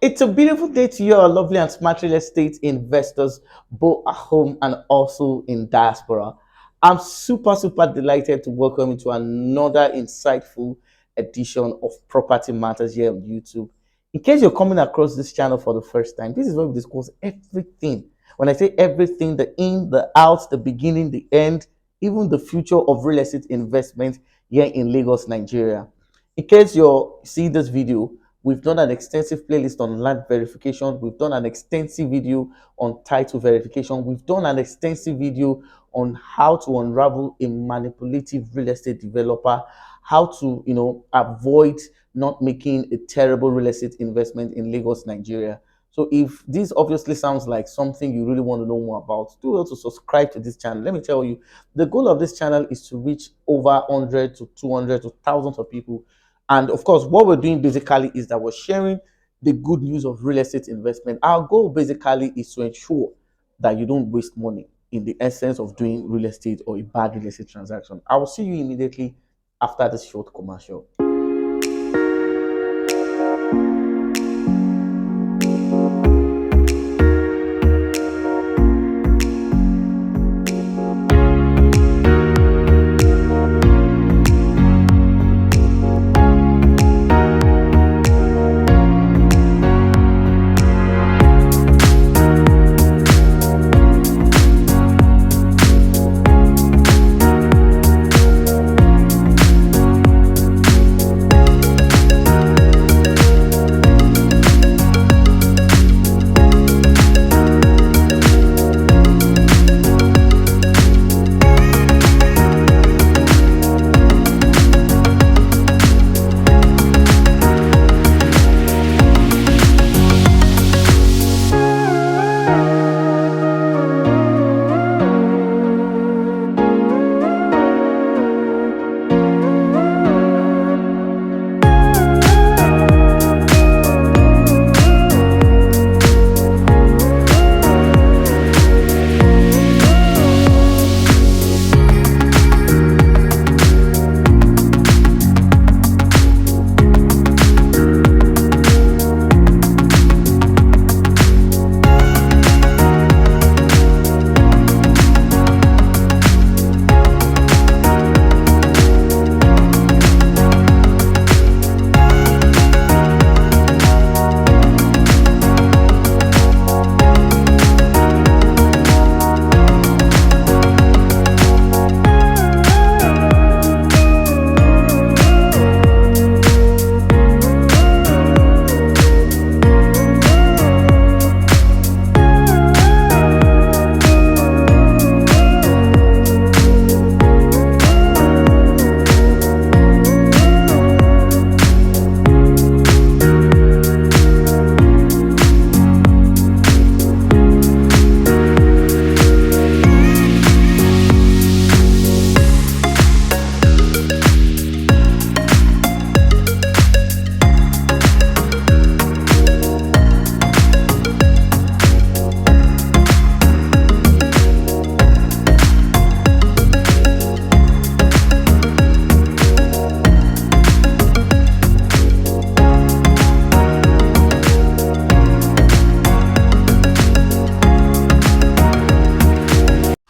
It's a beautiful day to you, our lovely and smart real estate investors, both at home and also in diaspora. I'm super delighted to welcome you to another insightful edition of Property Matters here on YouTube. In case you're coming across this channel for the first time, this is where we discuss everything. When I say everything, the in, the out, the beginning, the end, even the future of real estate investment here in Lagos, Nigeria. In case you're seeing this video, we've done an extensive playlist on land verification. We've done an extensive video on title verification. We've done an extensive video on how to unravel a manipulative real estate developer, how to, avoid not making a terrible real estate investment in Lagos, Nigeria. So if this obviously sounds like something you really want to know more about, do well to subscribe to this channel. Let me tell you, the goal of this channel is to reach over 100 to 200 to thousands of people. And of course, what we're doing basically is that we're sharing the good news of real estate investment. Our goal basically is to ensure that you don't waste money in the essence of doing real estate or a bad real estate transaction. I will see you immediately after this short commercial.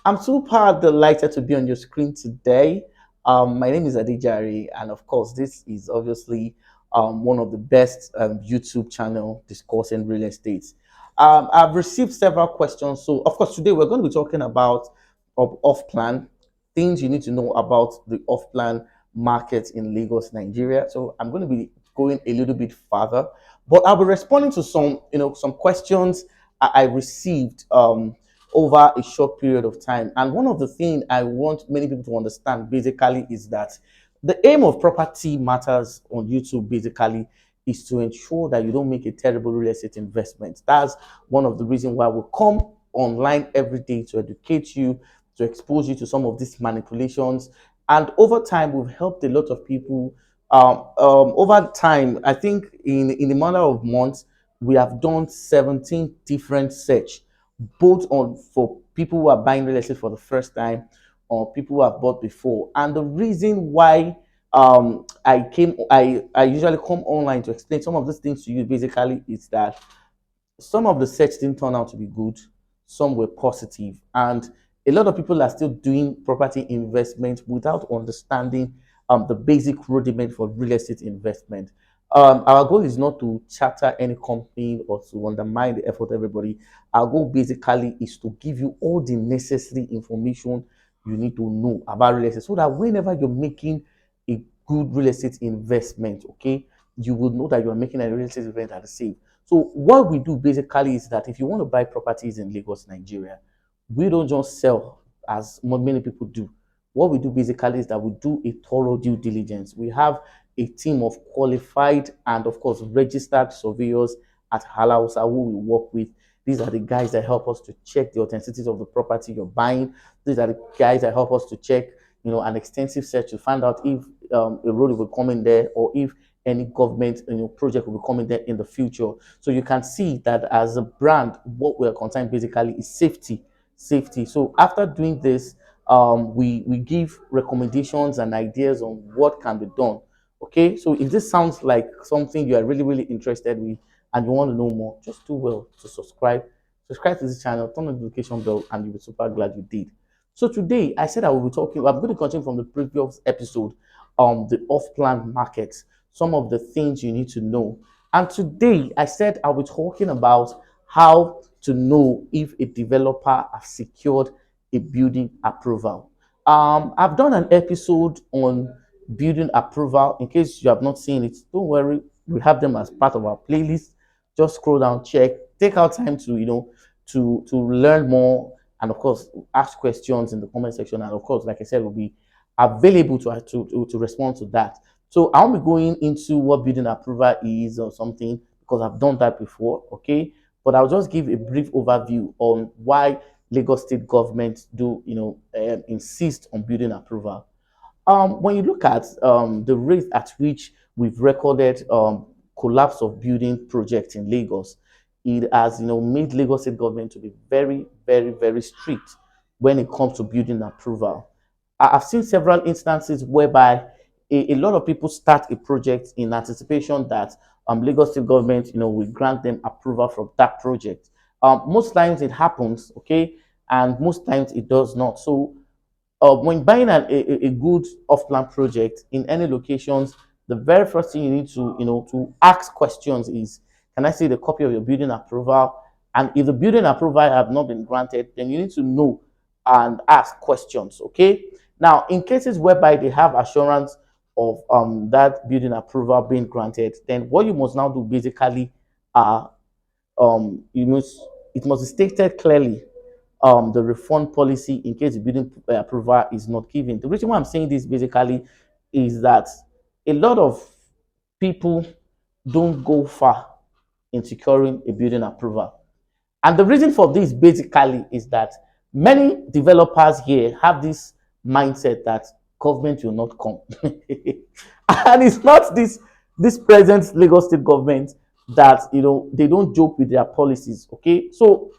I'm super delighted to be on your screen today. My name is Adijari, and of course, this is obviously one of the best YouTube channel discussing real estate. I've received several questions, so of course today we're going to be talking about off-plan things you need to know about the off-plan market in Lagos, Nigeria. So I'm going to be going a little bit further, but I'll be responding to some questions I received. Over a short period of time. And one of the things I want many people to understand basically is that the aim of Property Matters on YouTube basically is to ensure that you don't make a terrible real estate investment. That's one of the reasons why we come online every day to educate you, to expose you to some of these manipulations. And over time, we've helped a lot of people. Over time, I think in the matter of months, we have done 17 different search, both on for people who are buying real estate for the first time or people who have bought before. And the reason why I usually come online to explain some of these things to you. Basically, is that some of the search didn't turn out to be good, some were positive, and a lot of people are still doing property investment without understanding the basic rudiment for real estate investment. Our goal is not to chatter any company or to undermine the effort of everybody. Our goal basically is to give you all the necessary information you need to know about real estate so that whenever you're making a good real estate investment, okay, you will know that you're making a real estate investment that is safe. So what we do basically is that if you want to buy properties in Lagos, Nigeria, we don't just sell as many people do. What we do basically is that we do a thorough due diligence. We have a team of qualified and, of course, registered surveyors at Halausa who we work with. These are the guys that help us to check the authenticity of the property you're buying. These are the guys that help us to check, an extensive search to find out if a road will come in there or if any government project will be coming there in the future. So you can see that as a brand, what we're concerned basically is safety. Safety. So after doing this, we give recommendations and ideas on what can be done. Okay, so if this sounds like something you are really, really interested with and you want to know more, just do well to subscribe. Subscribe to this channel, turn on the notification bell, and you'll be super glad you did. So today, I said I will be talking, I'm going to continue from the previous episode, the off-plan market, some of the things you need to know. And today, I said I'll be talking about how to know if a developer has secured a building approval. I've done an episode on building approval. In case you have not seen it, don't worry, we have them as part of our playlist. Just scroll down, check, take out time to to learn more, and of course ask questions in the comment section. And of course, like I said, we'll be available to respond to that. So I won't be going into what building approval is or something because I've done that before, okay? But I'll just give a brief overview on why Lagos State government do, insist on building approval. When you look at the rate at which we've recorded collapse of building projects in Lagos, it has made Lagos State government to be very, very, very strict when it comes to building approval. I've seen several instances whereby a lot of people start a project in anticipation that Lagos State government, will grant them approval from that project. Most times it happens, okay, and most times it does not. So when buying a good off-plan project in any locations, the very first thing you need to to ask questions is, can I see the copy of your building approval? And if the building approval have not been granted, then you need to know and ask questions. Okay. Now, in cases whereby they have assurance of that building approval being granted, then what you must now do basically you must it must be stated clearly the refund policy in case the building approval is not given. The reason why I'm saying this basically is that a lot of people don't go far in securing a building approval. And the reason for this basically is that many developers here have this mindset that government will not come. And it's not this present Lagos State government that they don't joke with their policies. Okay, so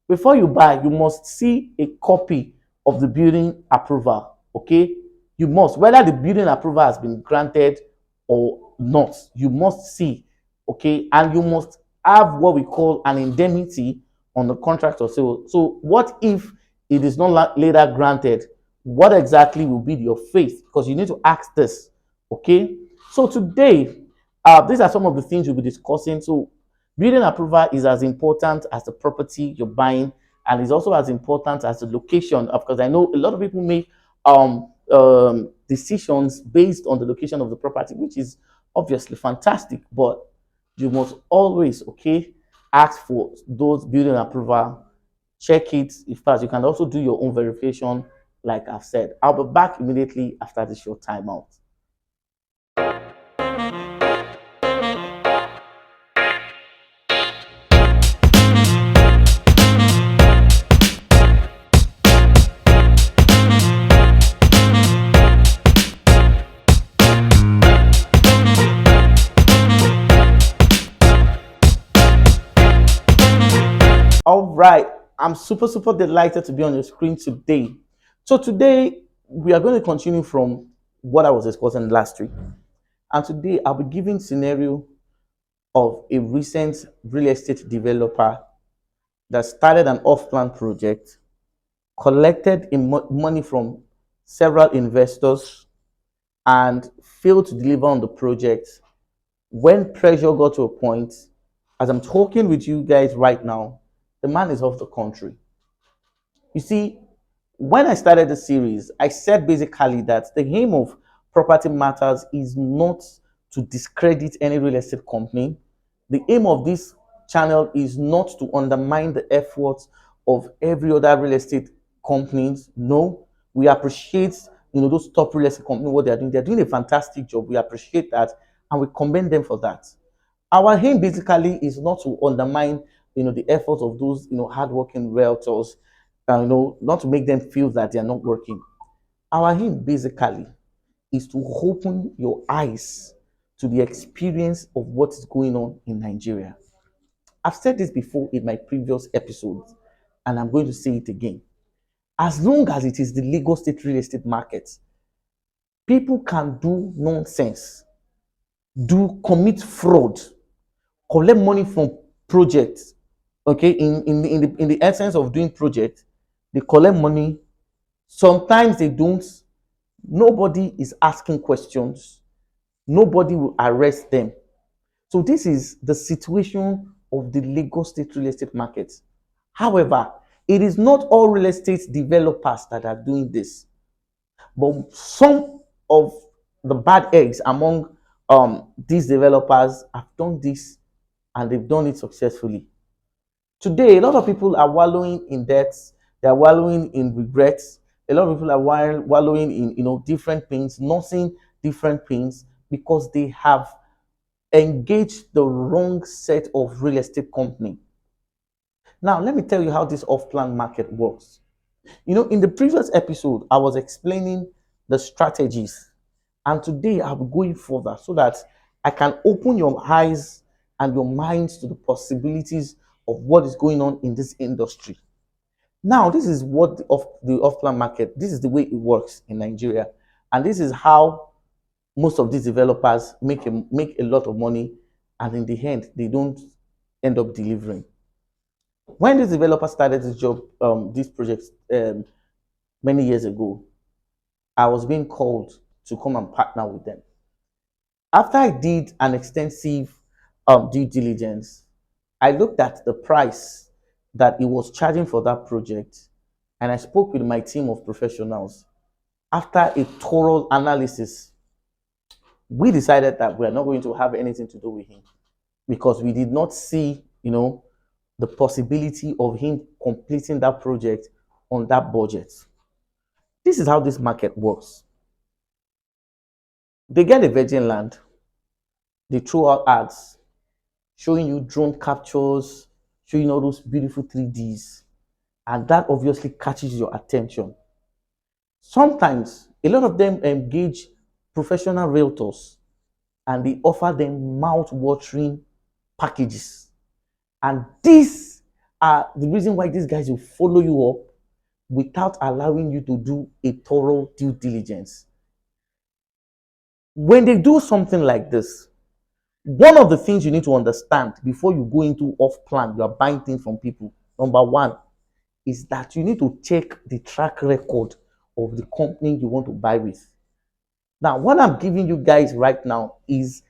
before you buy, you must see a copy of the building approval. Okay, you must, whether the building approval has been granted or not, you must see. Okay, and you must have what we call an indemnity on the contract or sale. So what if it is not later granted? What exactly will be your fate? Because you need to ask this. Okay, so today these are some of the things we'll be discussing. So building approval is as important as the property you're buying, and is also as important as the location. Because I know a lot of people make decisions based on the location of the property, which is obviously fantastic, but you must always, okay, ask for those building approval, check it. If fast, you can also do your own verification, like I've said. I'll be back immediately after this short timeout. All right, I'm super delighted to be on your screen today. So today we are going to continue from what I was discussing last week. And today I'll be giving scenario of a recent real estate developer that started an off-plan project, collected money from several investors, and failed to deliver on the project. When pressure got to a point, as I'm talking with you guys right now, the man is off the country. You see, when I started the series, I said basically that the aim of Property Matters is not to discredit any real estate company. The aim of this channel is not to undermine the efforts of every other real estate companies. No, we appreciate those top real estate companies what they are doing. They are doing a fantastic job. We appreciate that and we commend them for that. Our aim basically is not to undermine the efforts of those hardworking realtors, not to make them feel that they are not working. Our aim basically is to open your eyes to the experience of what is going on in Nigeria. I've said this before in my previous episodes, and I'm going to say it again. As long as it is the Lagos State real estate market, people can do nonsense, commit fraud, collect money from projects. Okay, in the essence of doing project, they collect money. Sometimes they don't. Nobody is asking questions. Nobody will arrest them. So this is the situation of the Lagos State real estate market. However, it is not all real estate developers that are doing this, but some of the bad eggs among these developers have done this, and they've done it successfully. Today, a lot of people are wallowing in debts. They are wallowing in regrets. A lot of people are wallowing in different pains, nursing different pains because they have engaged the wrong set of real estate company. Now, let me tell you how this off-plan market works. In the previous episode, I was explaining the strategies, and today I'll be going further so that I can open your eyes and your minds to the possibilities of what is going on in this industry. Now, this is what the off-plan market, this is the way it works in Nigeria, and this is how most of these developers make a lot of money, and in the end, they don't end up delivering. When this developer started this job, this project many years ago, I was being called to come and partner with them. After I did an extensive due diligence, I looked at the price that it was charging for that project, and I spoke with my team of professionals. After a thorough analysis, we decided that we are not going to have anything to do with him because we did not see, the possibility of him completing that project on that budget. This is how this market works. They get a virgin land, they throw out ads showing you drone captures, showing all those beautiful 3Ds, and that obviously catches your attention. Sometimes a lot of them engage professional realtors and they offer them mouth-watering packages. And these are the reason why these guys will follow you up without allowing you to do a thorough due diligence. When they do something like this, one of the things you need to understand before you go into off-plan, you are buying things from people. Number one is that you need to check the track record of the company you want to buy with. Now, what I'm giving you guys right now is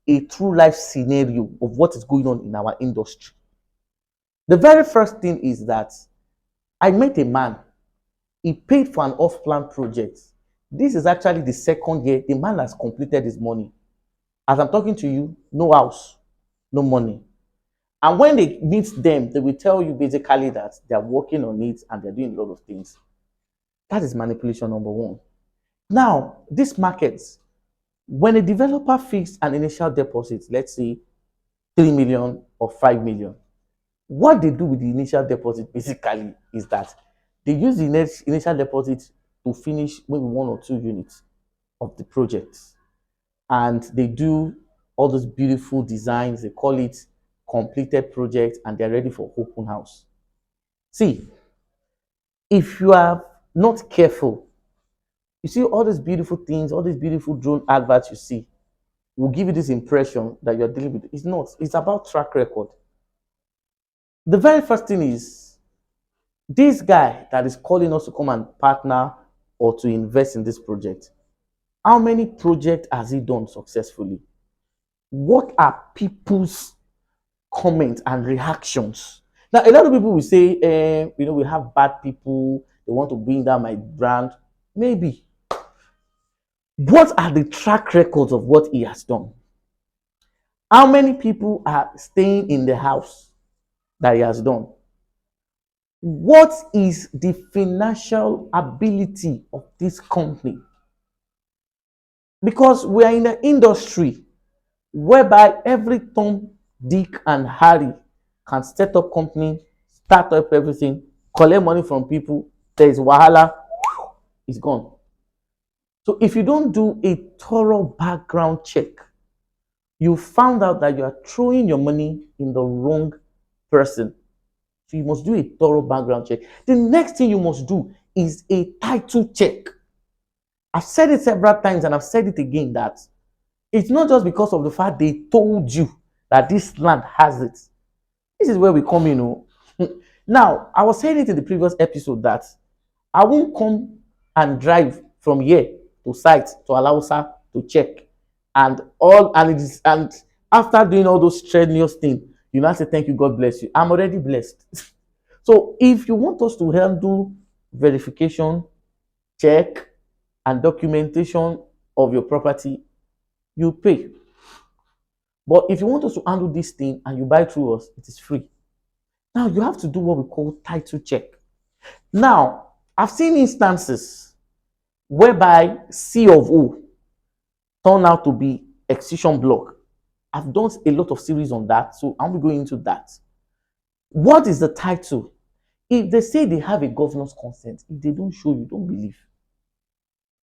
a true life scenario of what is going on in our industry. The very first thing is that I met a man. He paid for an off-plan project. This is actually the second year the man has completed his money. As I'm talking to you, no house, no money. And when they meet them, they will tell you basically that they are working on it and they're doing a lot of things. That is manipulation number one. Now, this market, when a developer fixed an initial deposit, let's say 3 million or 5 million, what they do with the initial deposit basically is that they use the initial deposit to finish maybe 1 or 2 units of the project. And they do all those beautiful designs. They call it completed project, and they're ready for open house. See, if you are not careful, You see all these beautiful things, all these beautiful drone adverts you see will give you this impression that you're dealing with. It's not. It's about track record. The very first thing is this guy that is calling us to come and partner or to invest in this project. How many projects has he done successfully? What are people's comments and reactions? Now, a lot of people will say, we have bad people, they want to bring down my brand. Maybe. What are the track records of what he has done? How many people are staying in the house that he has done? What is the financial ability of this company? Because we are in an industry whereby every Tom, Dick, and Harry can set up company, start up everything, collect money from people. There is wahala, it's gone. So if you don't do a thorough background check, you found out that you are throwing your money in the wrong person. So you must do a thorough background check. The next thing you must do is a title check. I've said it several times and I've said it again that it's not just because of the fact they told you that this land has it. This is where we come in. Now, I was saying it in the previous episode that I won't come and drive from here to site to Alausa to check and after doing all those strenuous things, you now say thank you, God bless you. I'm already blessed. So if you want us to handle verification, check, and documentation of your property, you pay. But if you want us to handle this thing and you buy through us, it is free. Now you have to do what we call title check. Now, I've seen instances whereby C of O turn out to be excision block. I've done a lot of series on that, so I'll be going into that. What is the title? If they say they have a governor's consent, if they don't show you, don't believe.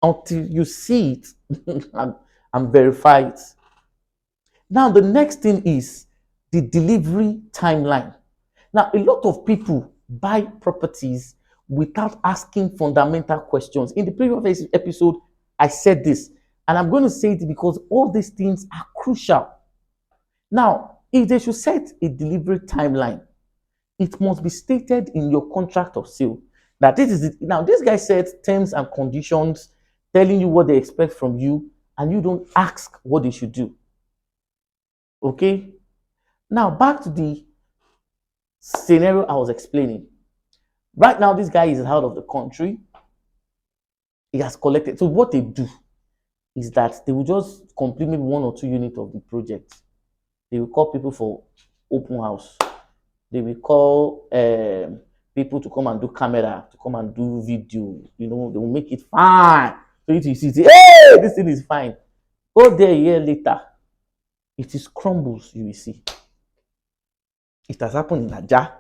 Until you see it and verify it. Now, the next thing is the delivery timeline. Now, a lot of people buy properties without asking fundamental questions. In the previous episode, I said this, and I'm going to say it because all these things are crucial. Now, if they should set a delivery timeline, it must be stated in your contract of sale that this is it. Now, this guy sets terms and conditions, telling you what they expect from you, and you don't ask what they should do. Okay? Now, back to the scenario I was explaining. Right now, this guy is out of the country. He has collected. So what they do is that they will just complete maybe 1 or 2 units of the project. They will call people for open house. They will call people to come and do camera, to come and do video. They will make it fine. So you see, hey, this thing is fine. Go there a year later. It is crumbles, you will see. It has happened in Aja.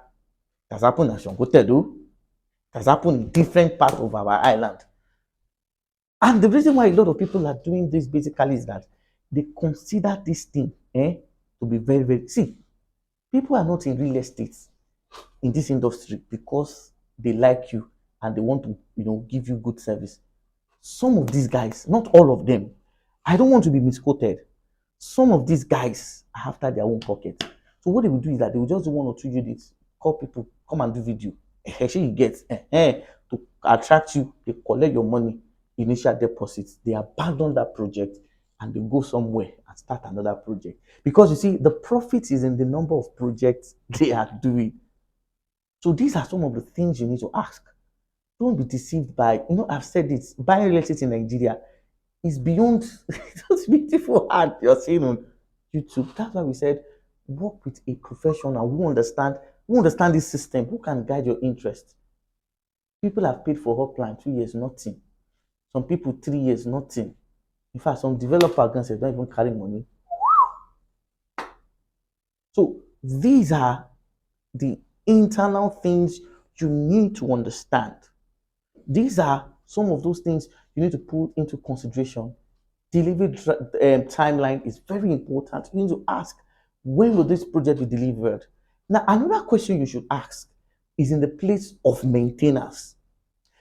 It has happened in Shongotedo. It has happened in different parts of our island. And the reason why a lot of people are doing this basically is that they consider this thing to be very, very... See, people are not in real estate in this industry because they like you and they want to, give you good service. Some of these guys, not all of them, I don't want to be misquoted. Some of these guys are after their own pocket. So what they will do is that they will just do 1 or 2 units, call people, come and do video. Actually, you get to attract you, they collect your money, initial deposits, they abandon that project and they go somewhere and start another project. Because you see, the profit is in the number of projects they are doing. So these are some of the things you need to ask. Don't be deceived by, I've said it, buying real estate in Nigeria is beyond those beautiful art you're seeing on YouTube. That's why we said, work with a professional who understand this system, who can guide your interest. People have paid for Offplan 2 years, nothing. Some people 3 years, nothing. In fact, some developers don't even carry money. So these are the internal things you need to understand. These are some of those things you need to put into consideration. Delivery timeline is very important. You need to ask, when will this project be delivered? Now, another question you should ask is in the place of maintenance.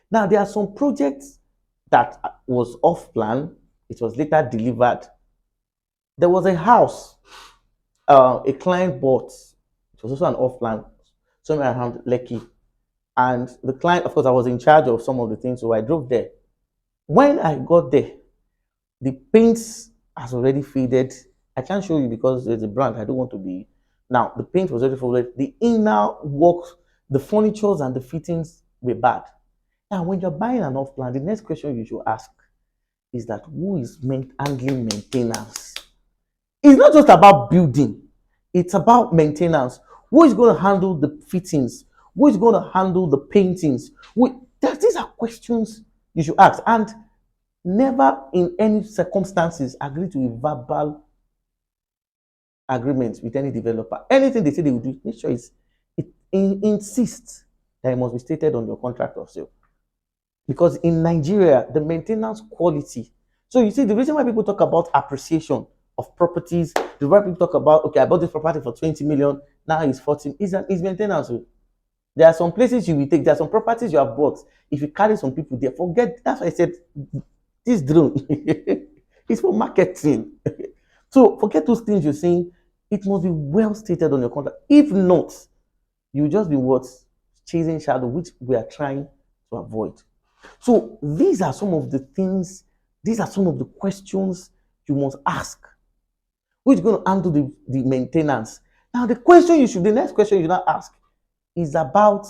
Now, there are some projects that was off plan. It was later delivered. There was a house a client bought. It was also an off plan somewhere around Lekki. And the client, of course, I was in charge of some of the things, so I drove there. When I got there, the paints has already faded. I can't show you because there's a brand. I don't want to be. Now, the paint was already faded. The inner work, the furnitures and the fittings were bad. Now, when you're buying an off plan, the next question you should ask is that who is handling maintenance? It's not just about building, it's about maintenance. Who is going to handle the fittings? Who is going to handle the paintings? These are questions you should ask. And never in any circumstances agree to a verbal agreement with any developer. Anything they say they will do, make sure insist that it must be stated on your contract of sale. Because in Nigeria, the maintenance quality. So you see, the reason why people talk about appreciation of properties, the reason why people talk about, okay, I bought this property for 20 million, now it's 14, is maintenance. There are some places you will take, there are some properties you have bought. If you carry some people there, forget, that's why I said, this drone is for marketing. So forget those things you're saying. It must be well stated on your contract. If not, you will just be what? Chasing shadow, which we are trying to avoid. So these are some of the things, these are some of the questions you must ask. Who is going to handle the maintenance? Now, the next question you should not ask is about,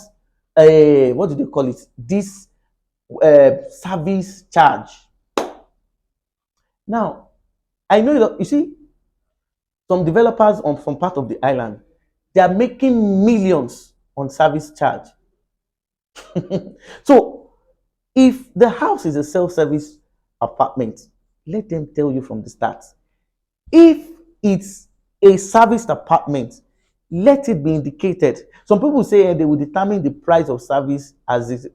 what do they call it? This service charge. Now, I know that, you see, some developers on some part of the island, they are making millions on service charge. So, if the house is a self-service apartment, let them tell you from the start. If it's a serviced apartment, let it be indicated. Some people say they will determine the price of service as it.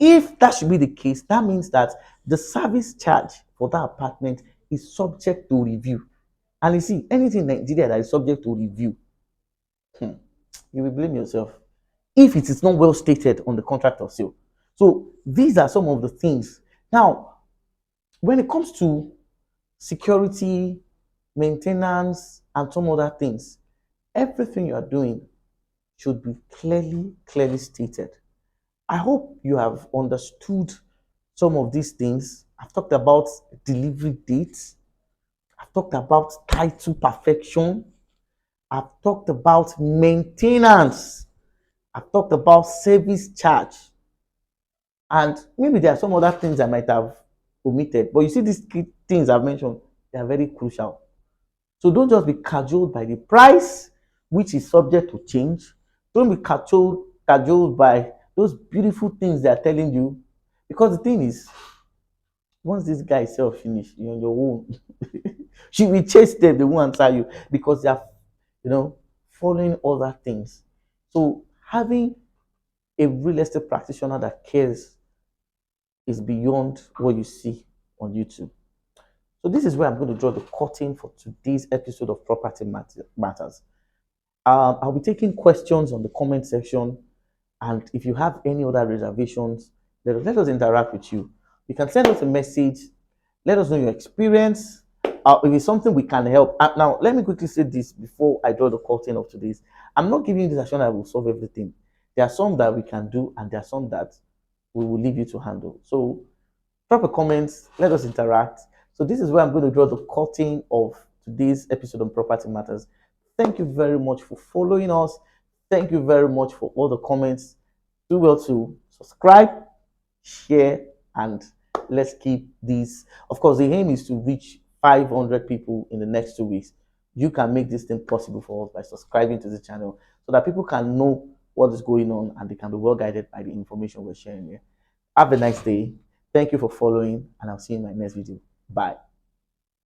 If that should be the case, that means that the service charge for that apartment is subject to review. And you see, anything in Nigeria that is subject to review, you will blame yourself if it is not well stated on the contract of sale. So these are some of the things. Now, when it comes to security, maintenance, and some other things, everything you are doing should be clearly stated. I hope you have understood some of these things. I've talked about delivery dates. I've talked about title perfection. I've talked about maintenance. I've talked about service charge. And maybe there are some other things I might have omitted. But you see, these things I've mentioned, they are very crucial. So don't just be cajoled by the price, which is subject to change. Don't be cajoled by those beautiful things they are telling you. Because the thing is, once this guy sell finish, you're on your own. She will chase them, they won't answer you because they are, following other things. So having a real estate practitioner that cares is beyond what you see on YouTube. So this is where I'm going to draw the curtain for today's episode of Property Matters. I'll be taking questions on the comment section, and if you have any other reservations, let us interact with you. You can send us a message, let us know your experience, if it's something we can help. Now, let me quickly say this before I draw the curtain of today's. I'm not giving you this assurance I will solve everything. There are some that we can do, and there are some that we will leave you to handle. So drop a comment, let us interact. So this is where I'm going to draw the curtain of today's episode on Property Matters. Thank you very much for following us. Thank you very much for all the comments. Do well to subscribe, share, and let's keep this. Of course, the aim is to reach 500 people in the next 2 weeks. You can make this thing possible for us by subscribing to the channel so that people can know what is going on and they can be well guided by the information we're sharing here. Have a nice day. Thank you for following, and I'll see you in my next video. Bye.